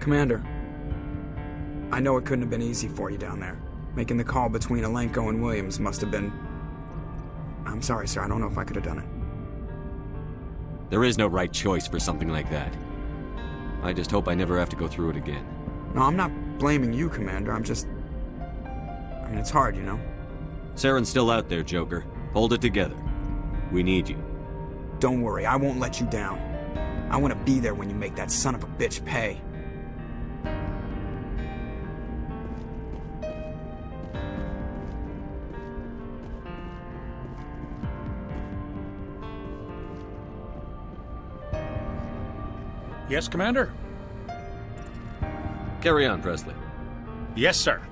Commander, I know it couldn't have been easy for you down there. Making the call between Alenko and Williams must have been... I'm sorry, sir. I don't know if I could have done it. There is no right choice for something like that. I just hope I never have to go through it again. No, I'm not blaming you, Commander. I'm just... I mean, it's hard, you know? Saren's still out there, Joker. Hold it together. We need you. Don't worry, I won't let you down. I want to be there when you make that son of a bitch pay. Yes, Commander? Carry on, Presley. Yes, sir.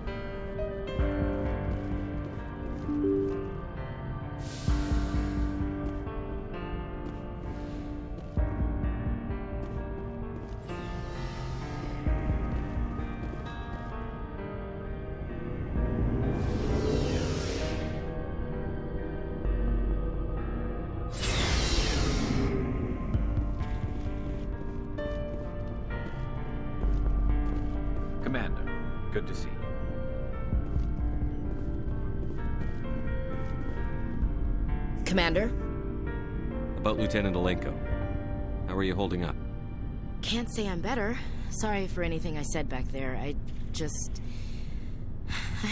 Commander, good to see you. Commander? About Lieutenant Alenko. How are you holding up? Can't say I'm better. Sorry for anything I said back there. I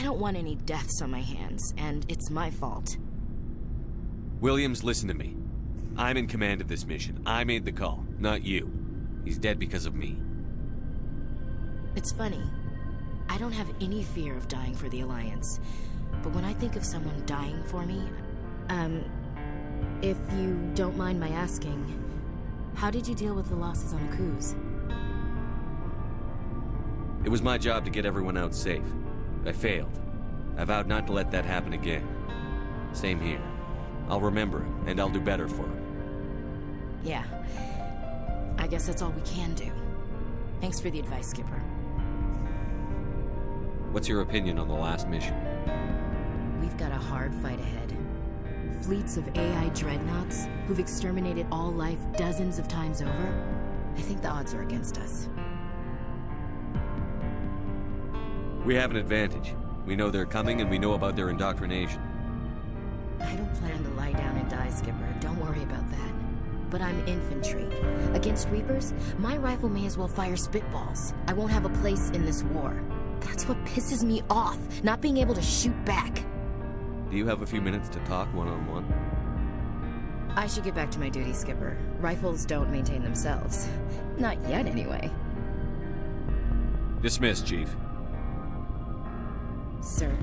don't want any deaths on my hands, and it's my fault. Williams, listen to me. I'm in command of this mission. I made the call, not you. He's dead because of me. It's funny. I don't have any fear of dying for the Alliance. But when I think of someone dying for me, if you don't mind my asking, how did you deal with the losses on Akuz? It was my job to get everyone out safe. I failed. I vowed not to let that happen again. Same here. I'll remember him, and I'll do better for him. Yeah. I guess that's all we can do. Thanks for the advice, Skipper. What's your opinion on the last mission? We've got a hard fight ahead. Fleets of AI dreadnoughts who've exterminated all life dozens of times over. I think the odds are against us. We have an advantage. We know they're coming, and we know about their indoctrination. I don't plan to lie down and die, Skipper. Don't worry about that. But I'm infantry. Against Reapers, my rifle may as well fire spitballs. I won't have a place in this war. That's what pisses me off, not being able to shoot back. Do you have a few minutes to talk one-on-one? I should get back to my duty, Skipper. Rifles don't maintain themselves. Not yet, anyway. Dismissed, Chief. Sir.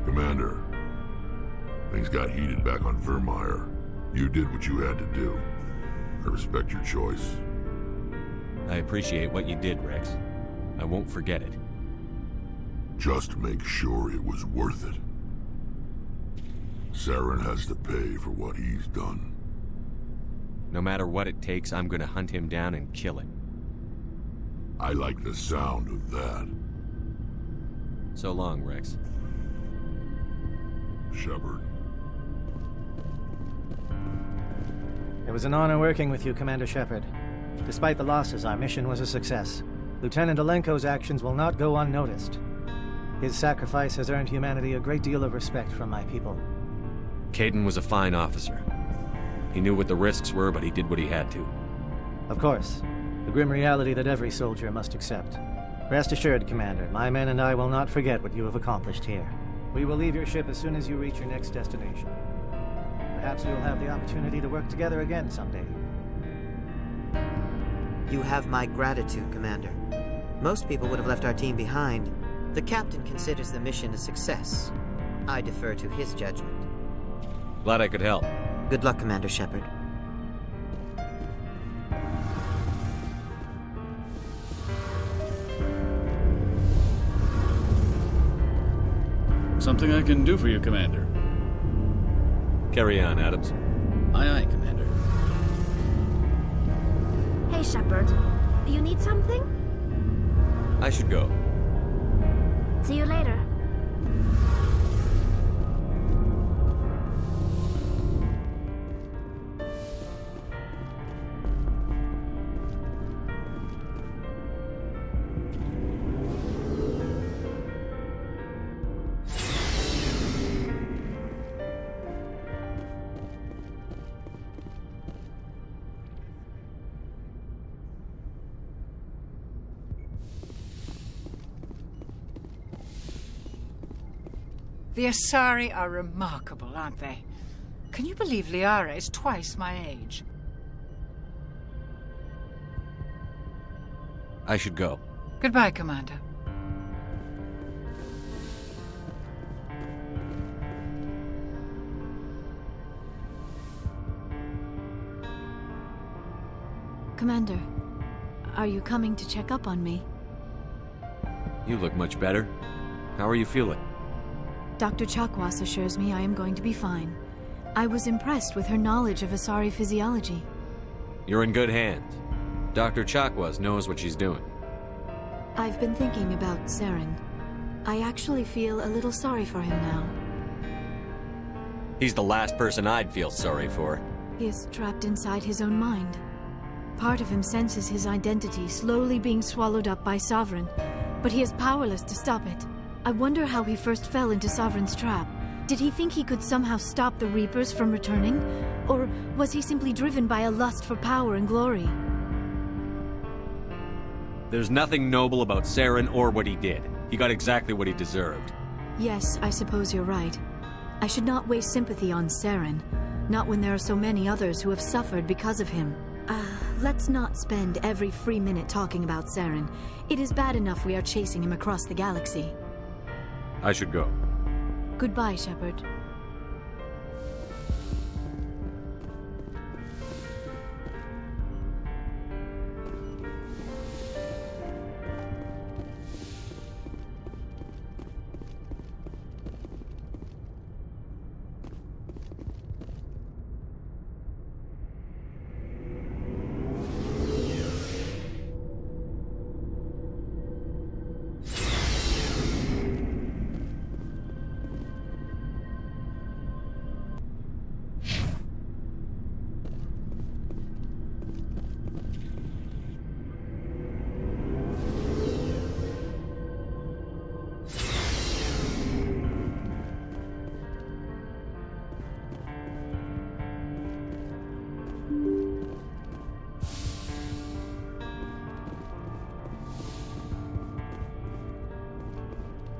Commander, things got heated back on Vermeer. You did what you had to do. I respect your choice. I appreciate what you did, Rex. I won't forget it. Just make sure it was worth it. Saren has to pay for what he's done. No matter what it takes, I'm gonna hunt him down and kill him. I like the sound of that. So long, Rex. Shepard. It was an honor working with you, Commander Shepard. Despite the losses, our mission was a success. Lieutenant Alenko's actions will not go unnoticed. His sacrifice has earned humanity a great deal of respect from my people. Caden was a fine officer. He knew what the risks were, but he did what he had to. Of course. The grim reality that every soldier must accept. Rest assured, Commander, my men and I will not forget what you have accomplished here. We will leave your ship as soon as you reach your next destination. Perhaps we will have the opportunity to work together again someday. You have my gratitude, Commander. Most people would have left our team behind. The captain considers the mission a success. I defer to his judgment. Glad I could help. Good luck, Commander Shepard. Something I can do for you, Commander. Carry on, Adams. Aye, aye, Commander. Hey, Shepard. Do you need something? I should go. See you later. The Asari are remarkable, aren't they? Can you believe Liara is twice my age? I should go. Goodbye, Commander. Commander, are you coming to check up on me? You look much better. How are you feeling? Dr. Chakwas assures me I am going to be fine. I was impressed with her knowledge of Asari physiology. You're in good hands. Dr. Chakwas knows what she's doing. I've been thinking about Saren. I actually feel a little sorry for him now. He's the last person I'd feel sorry for. He is trapped inside his own mind. Part of him senses his identity slowly being swallowed up by Sovereign, but he is powerless to stop it. I wonder how he first fell into Sovereign's trap. Did he think he could somehow stop the Reapers from returning? Or was he simply driven by a lust for power and glory? There's nothing noble about Saren or what he did. He got exactly what he deserved. Yes, I suppose you're right. I should not waste sympathy on Saren, not when there are so many others who have suffered because of him. Let's not spend every free minute talking about Saren. It is bad enough we are chasing him across the galaxy. I should go. Goodbye, Shepard.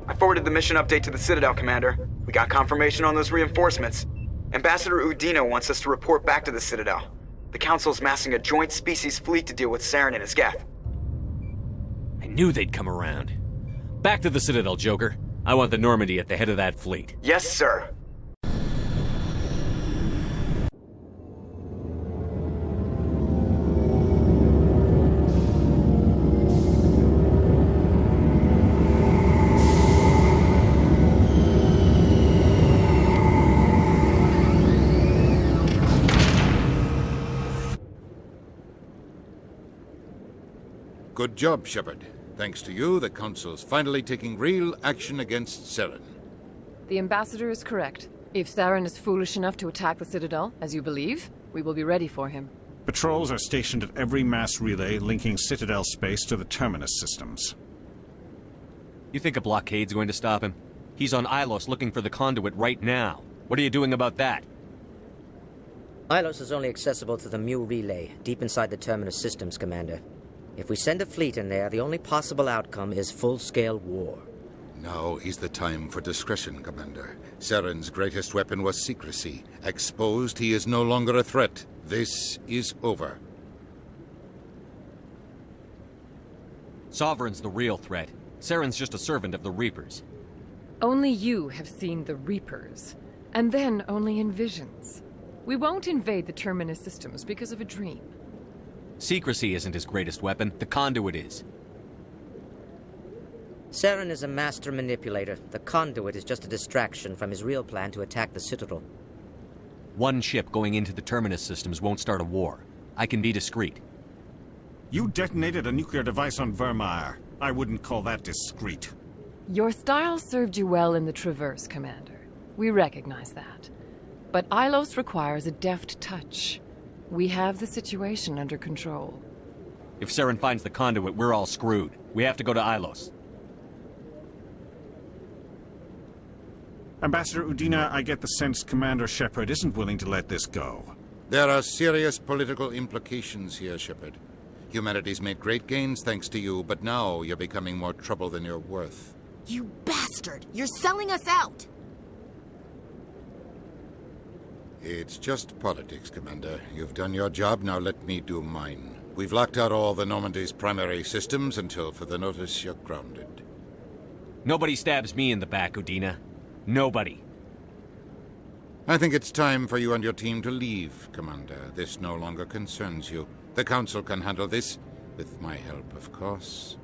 I forwarded the mission update to the Citadel, Commander. We got confirmation on those reinforcements. Ambassador Udina wants us to report back to the Citadel. The Council's massing a joint species fleet to deal with Saren and his Geth. I knew they'd come around. Back to the Citadel, Joker. I want the Normandy at the head of that fleet. Yes, sir. Good job, Shepard. Thanks to you, the Council's finally taking real action against Saren. The Ambassador is correct. If Saren is foolish enough to attack the Citadel, as you believe, we will be ready for him. Patrols are stationed at every mass relay linking Citadel space to the Terminus systems. You think a blockade's going to stop him? He's on Ilos looking for the conduit right now. What are you doing about that? Ilos is only accessible to the Mu relay, deep inside the Terminus systems, Commander. If we send a fleet in there, the only possible outcome is full-scale war. Now is the time for discretion, Commander. Saren's greatest weapon was secrecy. Exposed, he is no longer a threat. This is over. Sovereign's the real threat. Saren's just a servant of the Reapers. Only you have seen the Reapers, and then only in visions. We won't invade the Terminus systems because of a dream. Secrecy isn't his greatest weapon. The conduit is. Saren is a master manipulator. The conduit is just a distraction from his real plan to attack the Citadel. One ship going into the Terminus systems won't start a war. I can be discreet. You detonated a nuclear device on Vermeer. I wouldn't call that discreet. Your style served you well in the Traverse, Commander. We recognize that. But Ilos requires a deft touch. We have the situation under control. If Saren finds the conduit, we're all screwed. We have to go to Ilos. Ambassador Udina, I get the sense Commander Shepard isn't willing to let this go. There are serious political implications here, Shepard. Humanity's made great gains thanks to you, but now you're becoming more trouble than you're worth. You bastard! You're selling us out! It's just politics, Commander. You've done your job, now let me do mine. We've locked out all the Normandy's primary systems until further notice you're grounded. Nobody stabs me in the back, Udina. Nobody. I think it's time for you and your team to leave, Commander. This no longer concerns you. The Council can handle this, with my help, of course.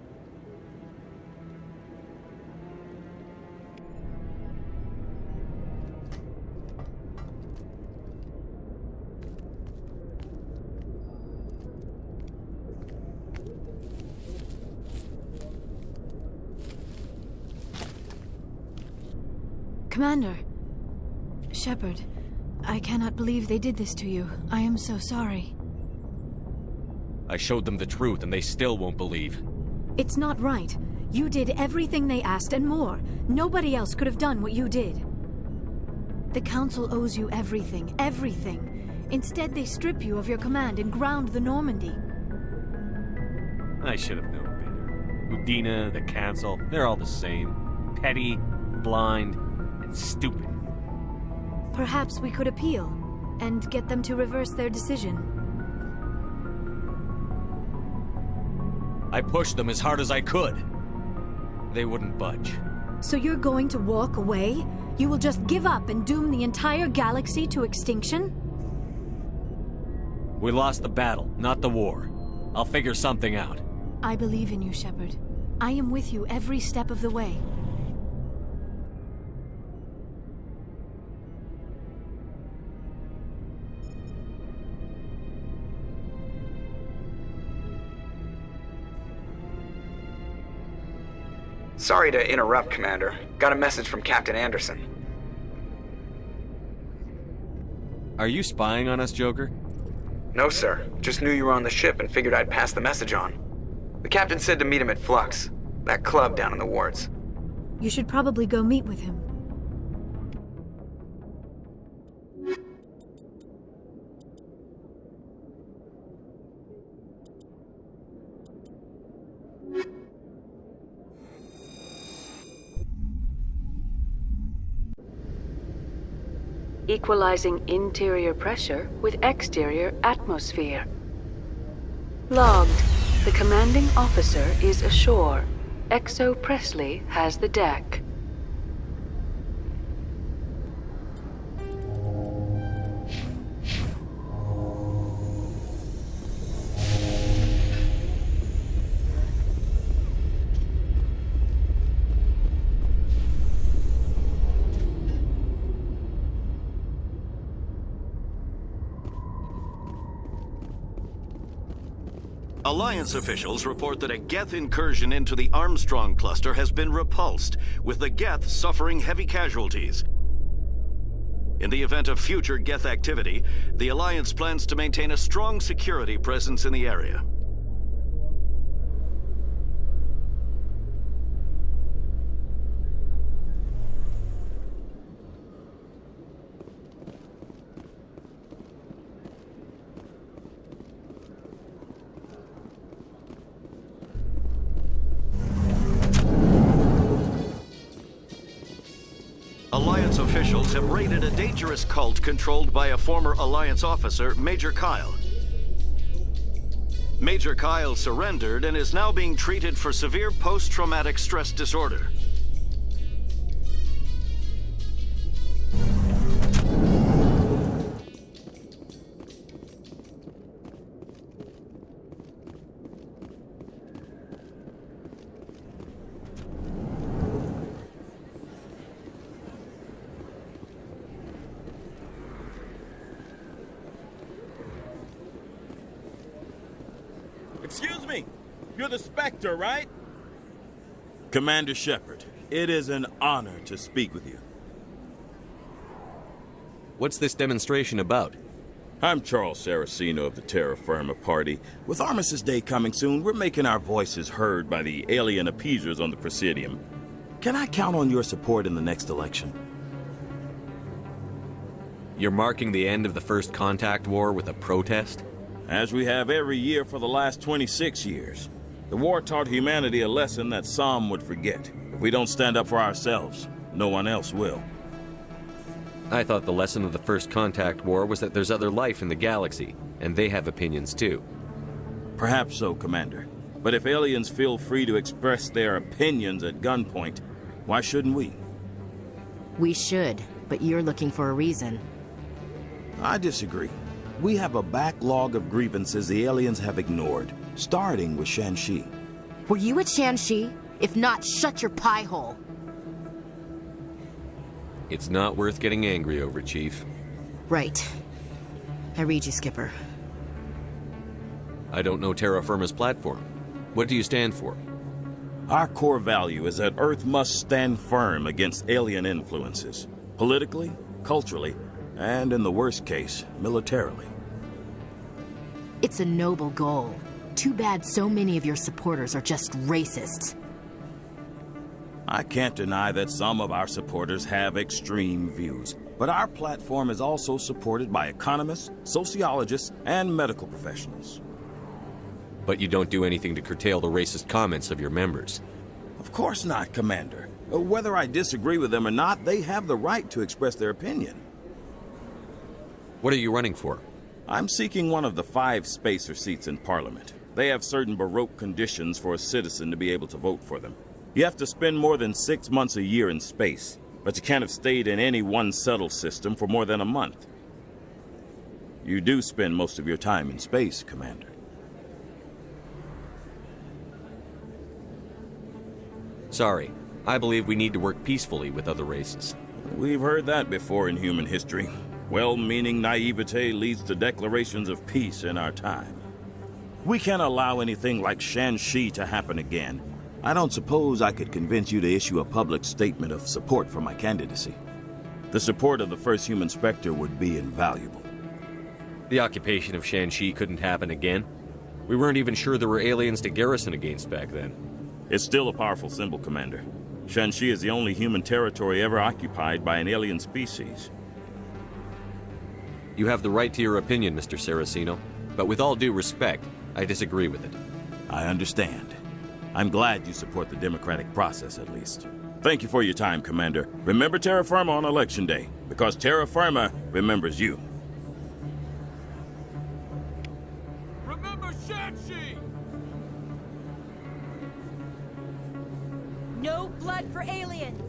Commander. Shepard, I cannot believe they did this to you. I am so sorry. I showed them the truth and they still won't believe. It's not right. You did everything they asked and more. Nobody else could have done what you did. The Council owes you everything, everything. Instead, they strip you of your command and ground the Normandy. I should have known better. Udina, the Council, they're all the same. Petty, blind, and stupid. Perhaps we could appeal, and get them to reverse their decision. I pushed them as hard as I could. They wouldn't budge. So you're going to walk away? You will just give up and doom the entire galaxy to extinction? We lost the battle, not the war. I'll figure something out. I believe in you, Shepard. I am with you every step of the way. Sorry to interrupt, Commander. Got a message from Captain Anderson. Are you spying on us, Joker? No, sir. Just knew you were on the ship and figured I'd pass the message on. The captain said to meet him at Flux, that club down in the wards. You should probably go meet with him. Equalizing interior pressure with exterior atmosphere. Logged. The commanding officer is ashore. Exo Presley has the deck. Alliance officials report that a Geth incursion into the Armstrong cluster has been repulsed, with the Geth suffering heavy casualties. In the event of future Geth activity, the Alliance plans to maintain a strong security presence in the area. Alliance officials have raided a dangerous cult controlled by a former Alliance officer, Major Kyle. Major Kyle surrendered and is now being treated for severe post-traumatic stress disorder. Excuse me, you're the Spectre, right? Commander Shepard, it is an honor to speak with you. What's this demonstration about? I'm Charles Saraceno of the Terra Firma Party. With Armistice Day coming soon, we're making our voices heard by the alien appeasers on the Presidium. Can I count on your support in the next election? You're marking the end of the First Contact War with a protest? As we have every year for the last 26 years. The war taught humanity a lesson that some would forget. If we don't stand up for ourselves, no one else will. I thought the lesson of the First Contact War was that there's other life in the galaxy, and they have opinions too. Perhaps so, Commander. But if aliens feel free to express their opinions at gunpoint, why shouldn't we? We should, but you're looking for a reason. I disagree. We have a backlog of grievances the aliens have ignored, starting with Shan-Shi. Were you at Shan-Shi? If not, shut your pie hole. It's not worth getting angry over, Chief. Right. I read you, Skipper. I don't know Terra Firma's platform. What do you stand for? Our core value is that Earth must stand firm against alien influences. Politically, culturally, and in the worst case, militarily. It's a noble goal. Too bad so many of your supporters are just racists. I can't deny that some of our supporters have extreme views, but our platform is also supported by economists, sociologists, and medical professionals. But you don't do anything to curtail the racist comments of your members. Of course not, Commander. Whether I disagree with them or not, they have the right to express their opinion. What are you running for? I'm seeking one of the 5 spacer seats in Parliament. They have certain Baroque conditions for a citizen to be able to vote for them. You have to spend more than 6 months a year in space, but you can't have stayed in any one settled system for more than a month. You do spend most of your time in space, Commander. Sorry. I believe we need to work peacefully with other races. We've heard that before in human history. Well-meaning naivete leads to declarations of peace in our time. We can't allow anything like Shan-Shi to happen again. I don't suppose I could convince you to issue a public statement of support for my candidacy. The support of the first human Spectre would be invaluable. The occupation of Shan-Shi couldn't happen again. We weren't even sure there were aliens to garrison against back then. It's still a powerful symbol, Commander. Shan-Shi is the only human territory ever occupied by an alien species. You have the right to your opinion, Mr. Saraceno, but with all due respect, I disagree with it. I understand. I'm glad you support the democratic process, at least. Thank you for your time, Commander. Remember Terra Firma on Election Day, because Terra Firma remembers you. Remember Shan-Shi! No blood for aliens!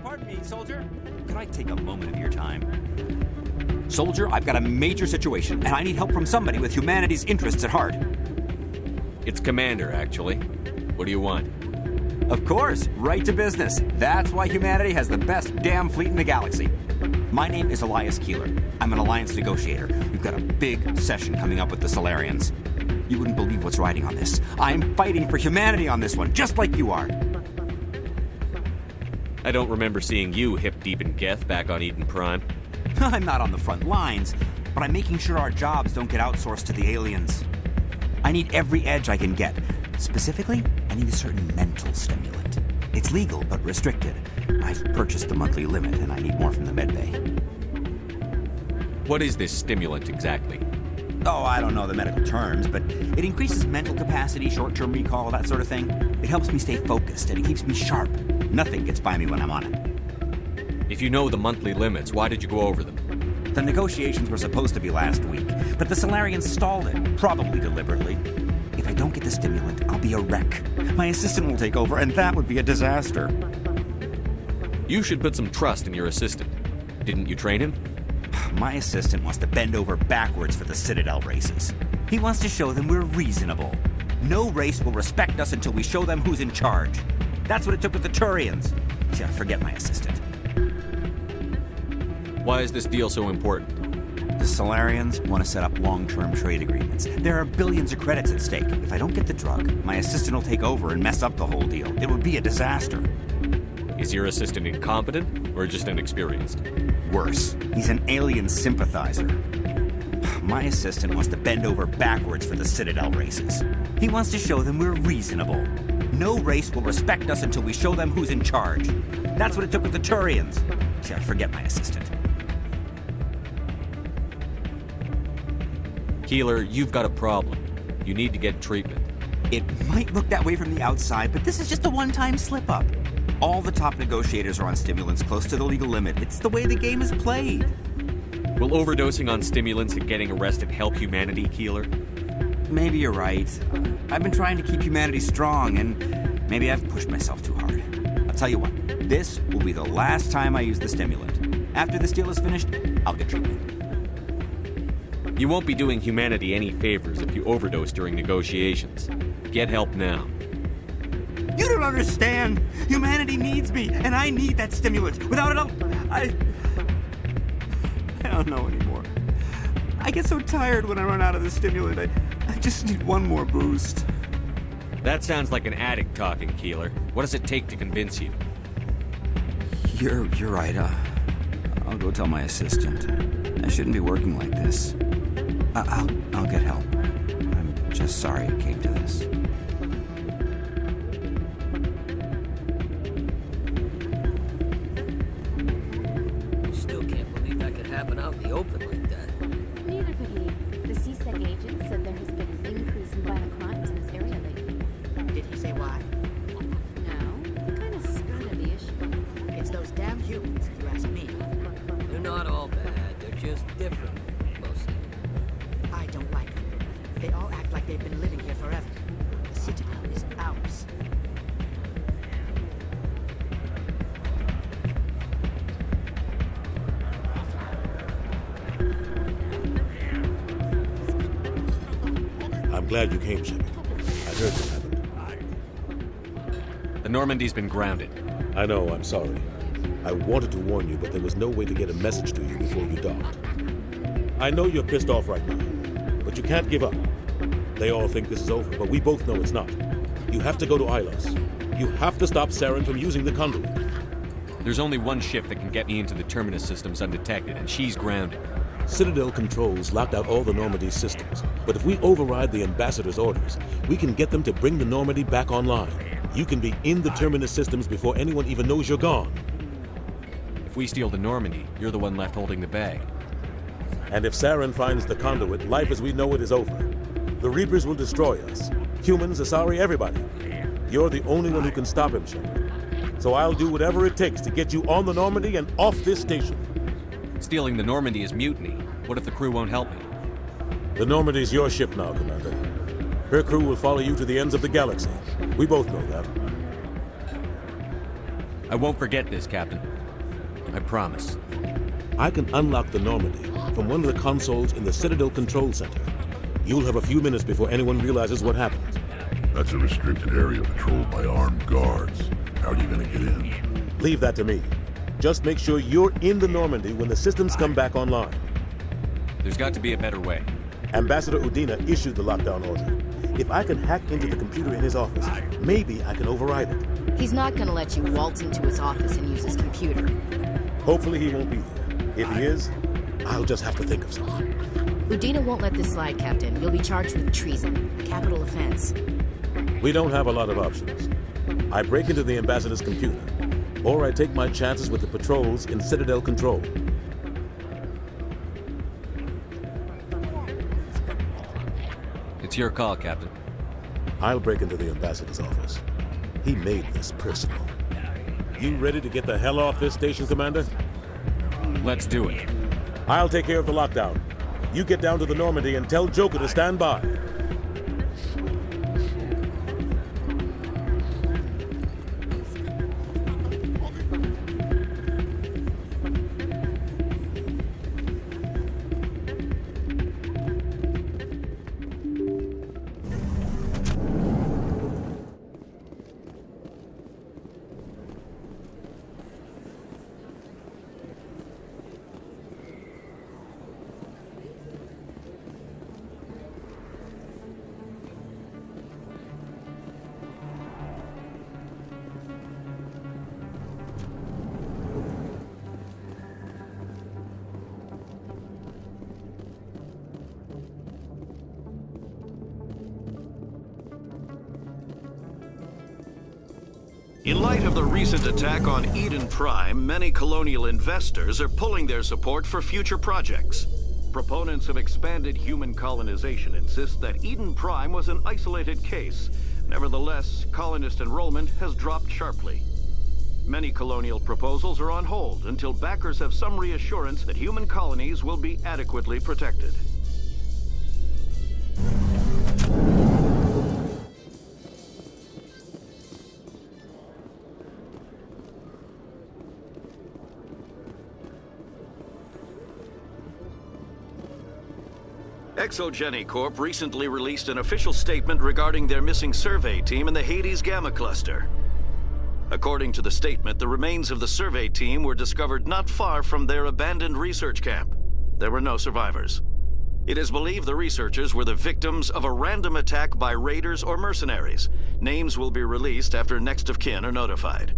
Pardon me, soldier. Could I take a moment of your time? Soldier, I've got a major situation, and I need help from somebody with humanity's interests at heart. It's Commander, actually. What do you want? Of course, right to business. That's why humanity has the best damn fleet in the galaxy. My name is Elias Keeler. I'm an alliance negotiator. We've got a big session coming up with the Solarians. You wouldn't believe what's riding on this. I'm fighting for humanity on this one, just like you are. I don't remember seeing you hip-deep in Geth back on Eden Prime. I'm not on the front lines, but I'm making sure our jobs don't get outsourced to the aliens. I need every edge I can get. Specifically, I need a certain mental stimulant. It's legal, but restricted. I've purchased the monthly limit, and I need more from the medbay. What is this stimulant exactly? Oh, I don't know the medical terms, but it increases mental capacity, short-term recall, that sort of thing. It helps me stay focused, and it keeps me sharp. Nothing gets by me when I'm on it. If you know the monthly limits, why did you go over them? The negotiations were supposed to be last week, but the Solarians stalled it, probably deliberately. If I don't get the stimulant, I'll be a wreck. My assistant will take over, and that would be a disaster. You should put some trust in your assistant. Didn't you train him? My assistant wants to bend over backwards for the Citadel races. He wants to show them we're reasonable. No race will respect us until we show them who's in charge. That's what it took with the Turians. Yeah, forget my assistant. Why is this deal so important? The Solarians want to set up long-term trade agreements. There are billions of credits at stake. If I don't get the drug, my assistant will take over and mess up the whole deal. It would be a disaster. Is your assistant incompetent or just inexperienced? Worse. He's an alien sympathizer. My assistant wants to bend over backwards for the Citadel races. He wants to show them we're reasonable. No race will respect us until we show them who's in charge. That's what it took with the Turians. Yeah, forget my assistant. Keeler, you've got a problem. You need to get treatment. It might look that way from the outside, but this is just a one-time slip-up. All the top negotiators are on stimulants close to the legal limit. It's the way the game is played. Will overdosing on stimulants and getting arrested help humanity, Keeler? Maybe you're right. I've been trying to keep humanity strong, and maybe I've pushed myself too hard. I'll tell you what, this will be the last time I use the stimulant. After this deal is finished, I'll get treatment. You won't be doing humanity any favors if you overdose during negotiations. Get help now. You don't understand! Humanity needs me, and I need that stimulant. Without it, I don't know anymore. I get so tired when I run out of the stimulant. I just need one more boost. That sounds like an addict talking, Keeler. What does it take to convince you? You're right. I'll go tell my assistant. I shouldn't be working like this. I'll get help. I'm just sorry it came to this. Still can't believe that could happen out in the open like that. Neither could he. The CSEC agent said there has been an increase in violent crimes in this area lately. Did he say why? No, he kind of skirted the issue. It's those damn humans, if you ask me. They're not all bad. They're just different, mostly. I don't like them. They all act like they've been living here forever. The Citadel is ours. I'm glad you came, Shepard. I heard what happened. The Normandy's been grounded. I know, I'm sorry. I wanted to warn you, but there was no way to get a message to you before you docked. I know you're pissed off right now, but you can't give up. They all think this is over, but we both know it's not. You have to go to Ilos. You have to stop Saren from using the conduit. There's only one ship that can get me into the Terminus systems undetected, and she's grounded. Citadel controls locked out all the Normandy's systems, but if we override the Ambassador's orders, we can get them to bring the Normandy back online. You can be in the Terminus systems before anyone even knows you're gone. If we steal the Normandy, you're the one left holding the bag. And if Saren finds the conduit, life as we know it is over. The Reapers will destroy us. Humans, Asari, everybody. You're the only one who can stop him, Shepard. So I'll do whatever it takes to get you on the Normandy and off this station. Stealing the Normandy is mutiny. What if the crew won't help me? The Normandy's your ship now, Commander. Her crew will follow you to the ends of the galaxy. We both know that. I won't forget this, Captain. I promise. I can unlock the Normandy from one of the consoles in the Citadel Control Center. You'll have a few minutes before anyone realizes what happened. That's a restricted area patrolled by armed guards. How are you gonna get in? Leave that to me. Just make sure you're in the Normandy when the systems come back online. There's got to be a better way. Ambassador Udina issued the lockdown order. If I can hack into the computer in his office, maybe I can override it. He's not gonna let you waltz into his office and use his computer. Hopefully he won't be there. If he is, I'll just have to think of something. Udina won't let this slide, Captain. You'll be charged with treason, a capital offense. We don't have a lot of options. I break into the Ambassador's computer, or I take my chances with the patrols in Citadel Control. It's your call, Captain. I'll break into the Ambassador's office. He made this personal. You ready to get the hell off this station, Commander? Let's do it. I'll take care of the lockdown. You get down to the Normandy and tell Joker to stand by. In light of the recent attack on Eden Prime, many colonial investors are pulling their support for future projects. Proponents of expanded human colonization insist that Eden Prime was an isolated case. Nevertheless, colonist enrollment has dropped sharply. Many colonial proposals are on hold until backers have some reassurance that human colonies will be adequately protected. Exogeny Corp recently released an official statement regarding their missing survey team in the Hades Gamma Cluster. According to the statement, the remains of the survey team were discovered not far from their abandoned research camp. There were no survivors. It is believed the researchers were the victims of a random attack by raiders or mercenaries. Names will be released after next of kin are notified.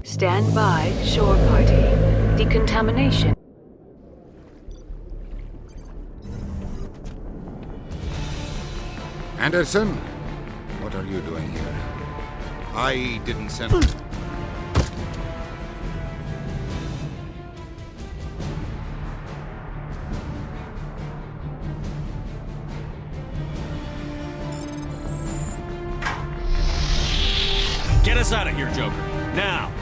Stand by, shore party. Decontamination. Anderson, what are you doing here? I didn't send... Get us out of here, Joker. Now!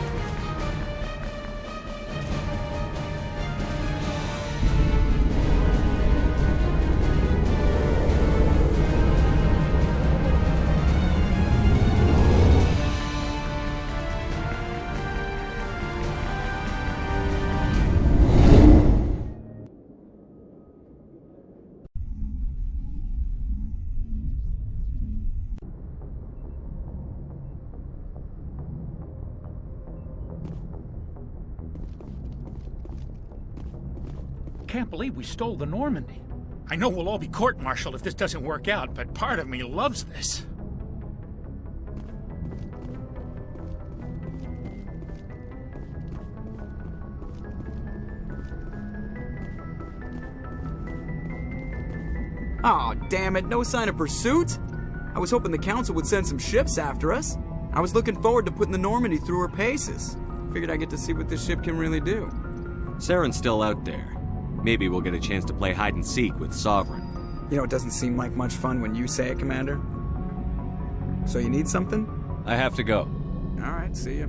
Can't believe we stole the Normandy. I know we'll all be court-martialed if this doesn't work out, but part of me loves this. Aw, damn it, no sign of pursuit? I was hoping the Council would send some ships after us. I was looking forward to putting the Normandy through her paces. Figured I'd get to see what this ship can really do. Saren's still out there. Maybe we'll get a chance to play hide-and-seek with Sovereign. You know, it doesn't seem like much fun when you say it, Commander. So you need something? I have to go. Alright, see ya.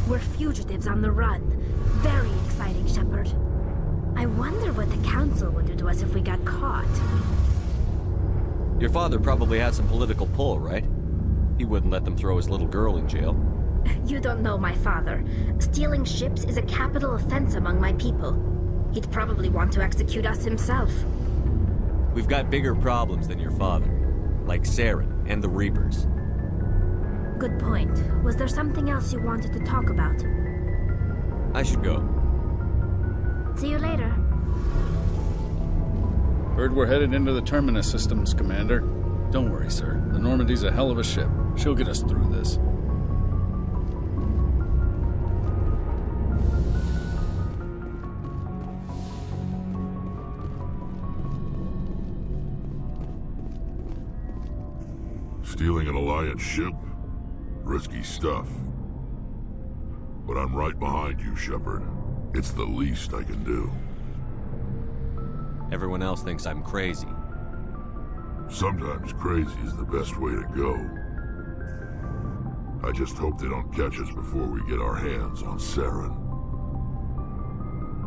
We're fugitives on the run. Very exciting, Shepard. I wonder what the Council would do to us if we got caught. Your father probably had some political pull, right? He wouldn't let them throw his little girl in jail. You don't know my father. Stealing ships is a capital offense among my people. He'd probably want to execute us himself. We've got bigger problems than your father, like Saren and the Reapers. Good point. Was there something else you wanted to talk about? I should go. See you later. Heard we're headed into the Terminus systems, Commander. Don't worry, sir. The Normandy's a hell of a ship. She'll get us through this. Stealing an Alliance ship? Risky stuff. But I'm right behind you, Shepard. It's the least I can do. Everyone else thinks I'm crazy. Sometimes crazy is the best way to go. I just hope they don't catch us before we get our hands on Saren.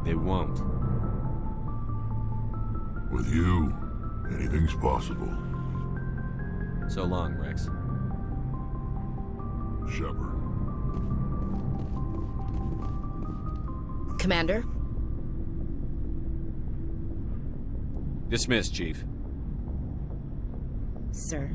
They won't. With you, anything's possible. So long, Rex. Shepard. Commander? Dismissed, Chief. Sir.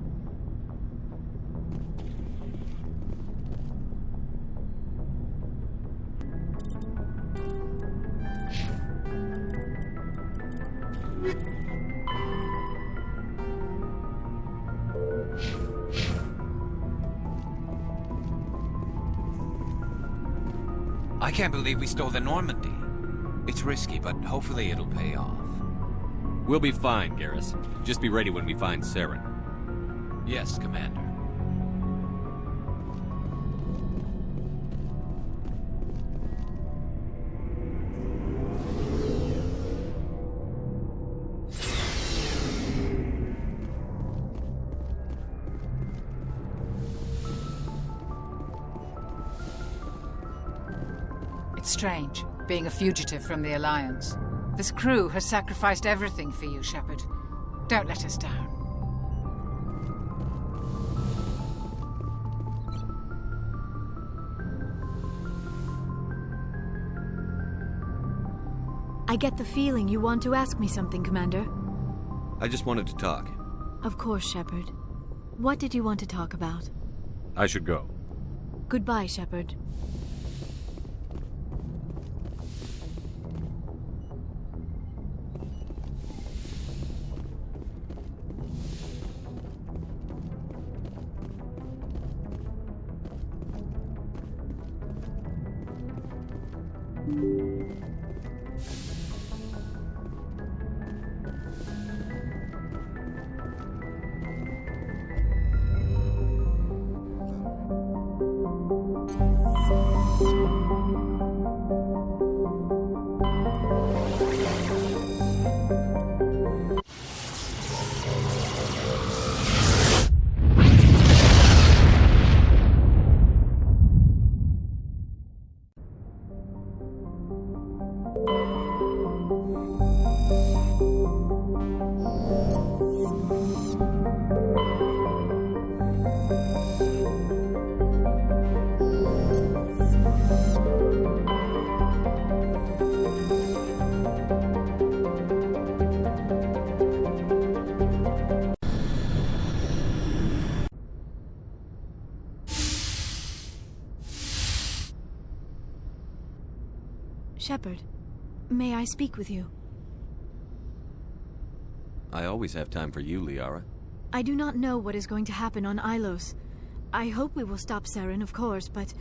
I can't believe we stole the Normandy. It's risky, but hopefully it'll pay off. We'll be fine, Garrus. Just be ready when we find Saren. Yes, Commander. It's strange, being a fugitive from the Alliance. This crew has sacrificed everything for you, Shepard. Don't let us down. I get the feeling you want to ask me something, Commander. I just wanted to talk. Of course, Shepard. What did you want to talk about? I should go. Goodbye, Shepard. Shepard, may I speak with you? I always have time for you, Liara. I do not know what is going to happen on Ilos. I hope we will stop Saren, of course, but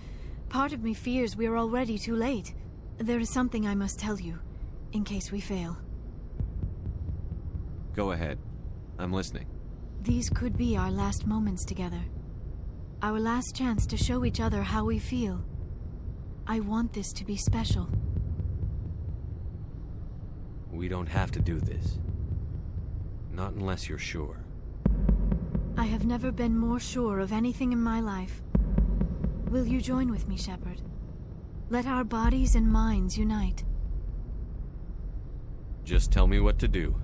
part of me fears we are already too late. There is something I must tell you, in case we fail. Go ahead. I'm listening. These could be our last moments together. Our last chance to show each other how we feel. I want this to be special. We don't have to do this. Not unless you're sure. I have never been more sure of anything in my life. Will you join with me, Shepard? Let our bodies and minds unite. Just tell me what to do.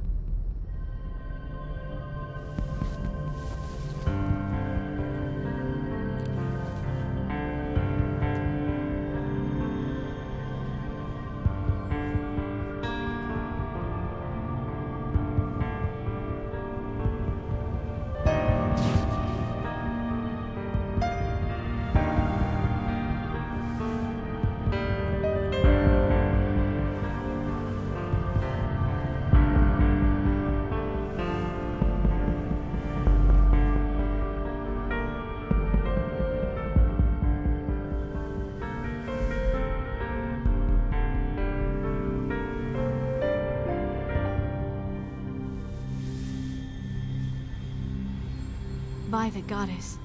By the goddess.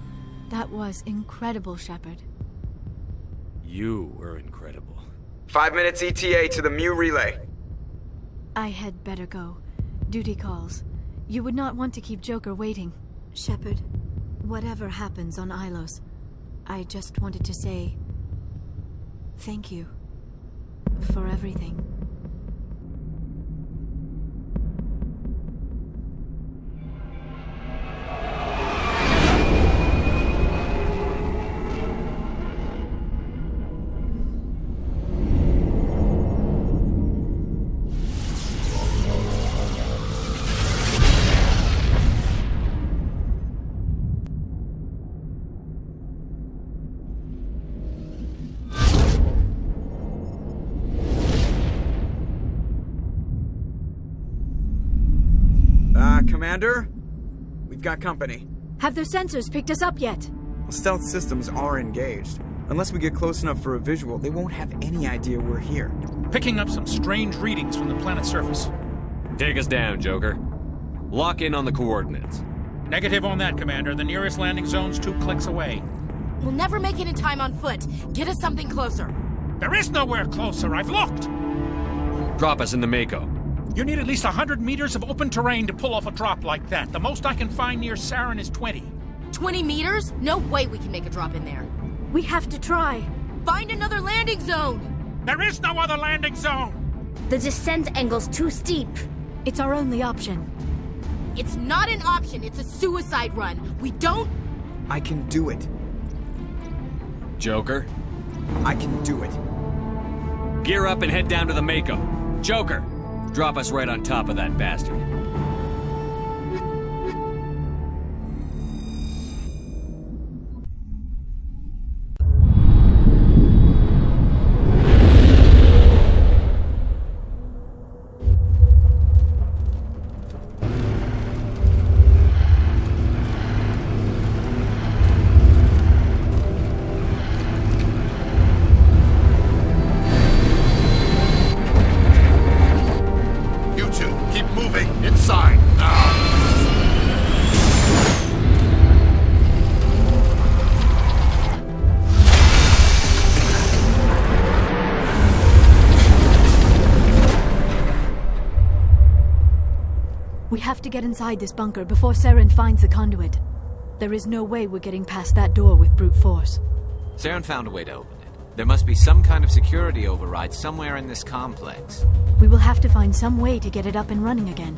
That was incredible, Shepard. You were incredible. 5 minutes ETA to the ME relay. I had better go. Duty calls. You would not want to keep Joker waiting. Shepard, whatever happens on Ilos, I just wanted to say thank you for everything. Commander, we've got company. Have their sensors picked us up yet? Stealth systems are engaged. Unless we get close enough for a visual, they won't have any idea we're here. Picking up some strange readings from the planet's surface. Take us down, Joker. Lock in on the coordinates. Negative on that, Commander. The nearest landing zone's 2 clicks away. We'll never make it in time on foot. Get us something closer. There is nowhere closer. I've looked. Drop us in the Mako. You need at least 100 meters of open terrain to pull off a drop like that. The most I can find near Saren is 20. 20 meters? No way we can make a drop in there. We have to try. Find another landing zone. There is no other landing zone. The descent angle's too steep. It's our only option. It's not an option. It's a suicide run. We don't... I can do it. Joker? I can do it. Gear up and head down to the Mako. Joker, drop us right on top of that bastard. We have to get inside this bunker before Saren finds the conduit. There is no way we're getting past that door with brute force. Saren found a way to open it. There must be some kind of security override somewhere in this complex. We will have to find some way to get it up and running again.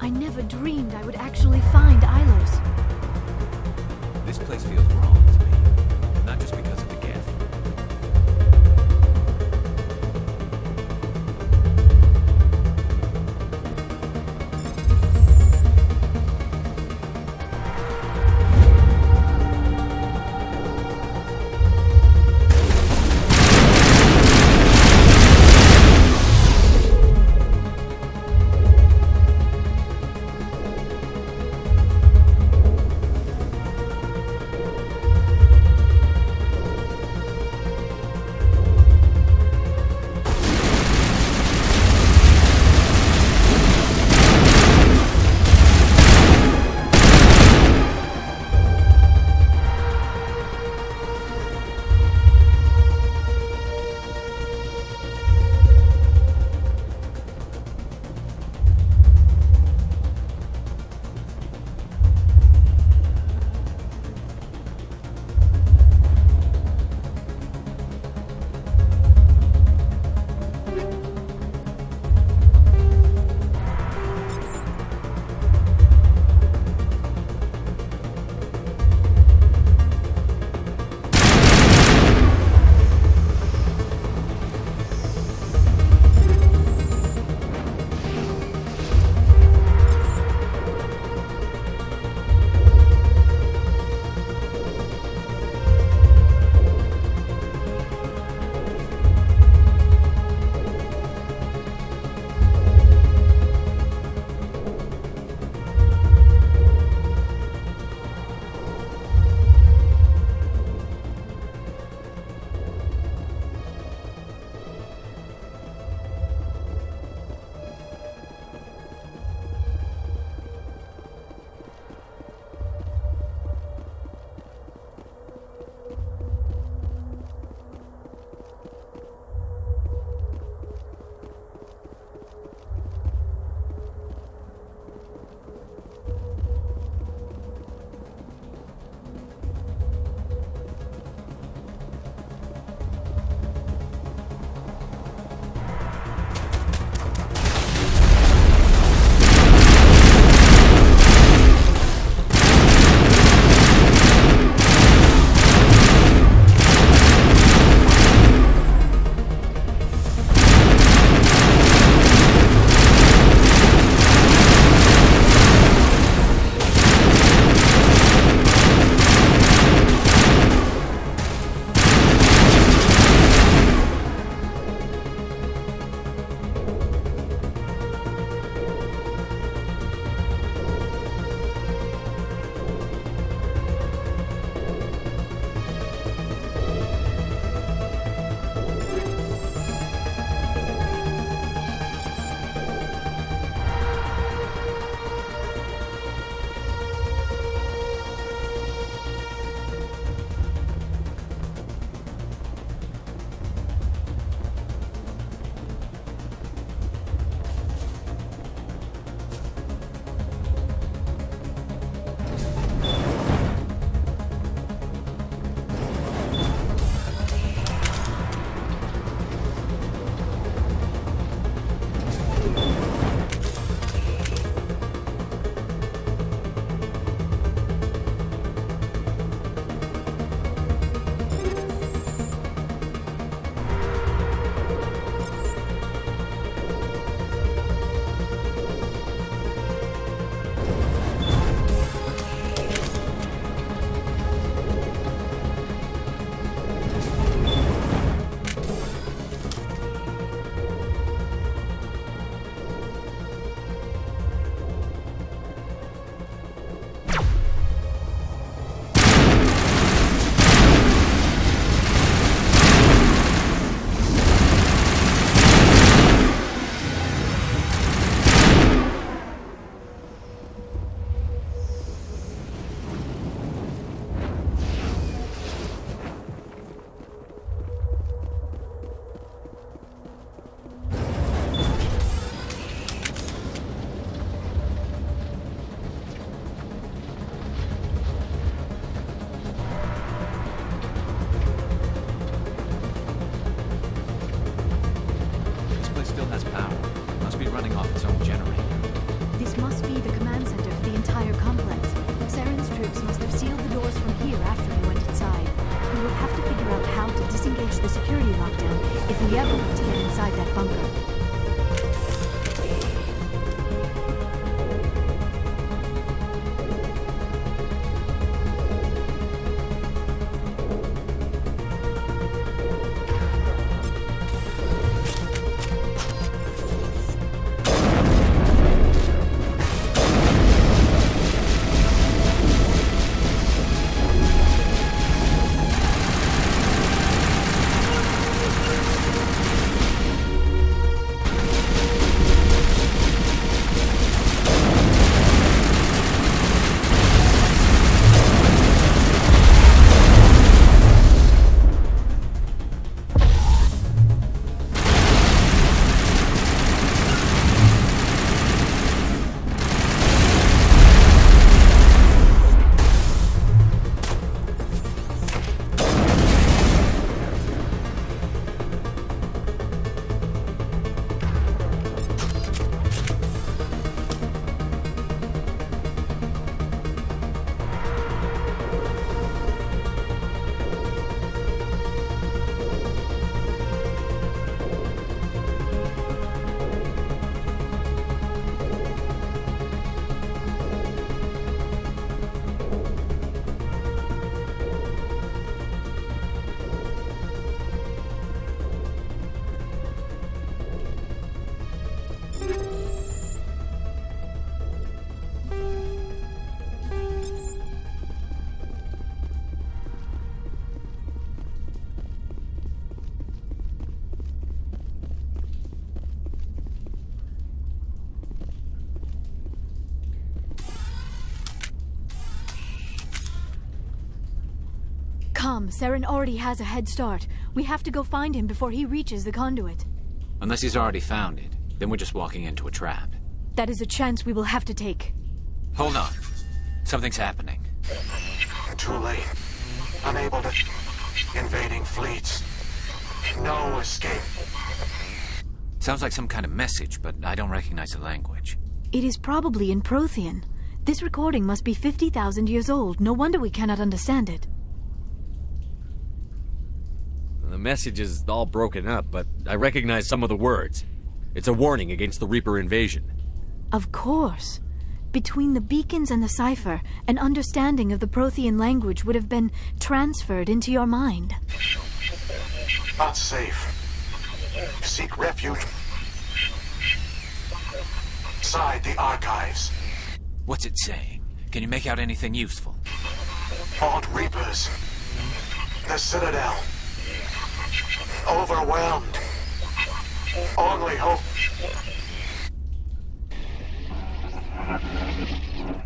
I never dreamed I would actually find Ilos. This place feels wrong to me. Not just because of the Geth. running off its own generator. This must be the command center for the entire complex. Saren's troops must have sealed the doors from here after we went inside. We will have to figure out how to disengage the security lockdown if we ever want to get inside that bunker. Come, Saren already has a head start. We have to go find him before he reaches the conduit. Unless he's already found it, then we're just walking into a trap. That is a chance we will have to take. Hold on. Something's happening. Too late. Unable to... Invading fleets. No escape. Sounds like some kind of message, but I don't recognize the language. It is probably in Prothean. This recording must be 50,000 years old. No wonder we cannot understand it. The message is all broken up, but I recognize some of the words. It's a warning against the Reaper invasion. Of course. Between the beacons and the cipher, an understanding of the Prothean language would have been transferred into your mind. Not safe. Seek refuge inside the archives. What's it saying? Can you make out anything useful? Fought Reapers. The Citadel. Overwhelmed. Only hope.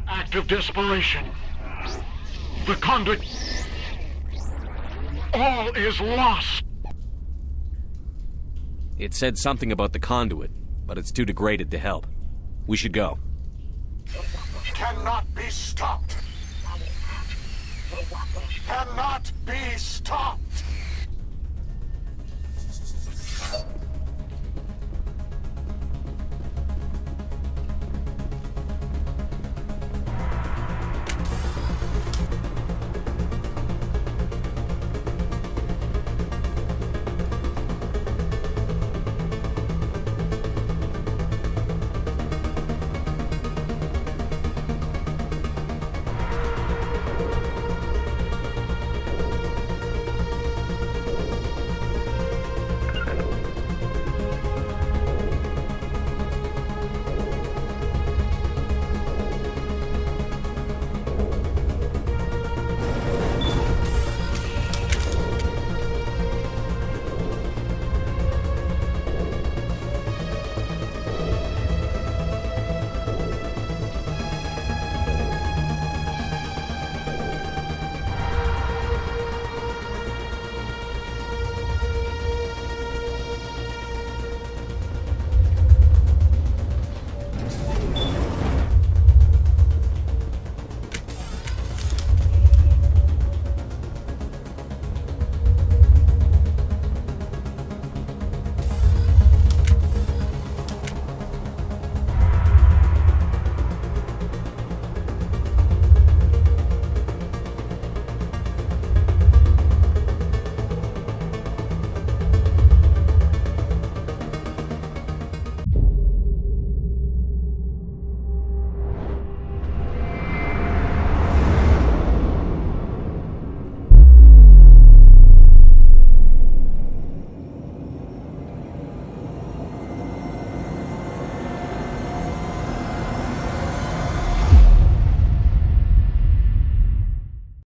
Act of desperation. The conduit. All is lost. It said something about the conduit, but it's too degraded to help. We should go. Cannot be stopped. Cannot be stopped.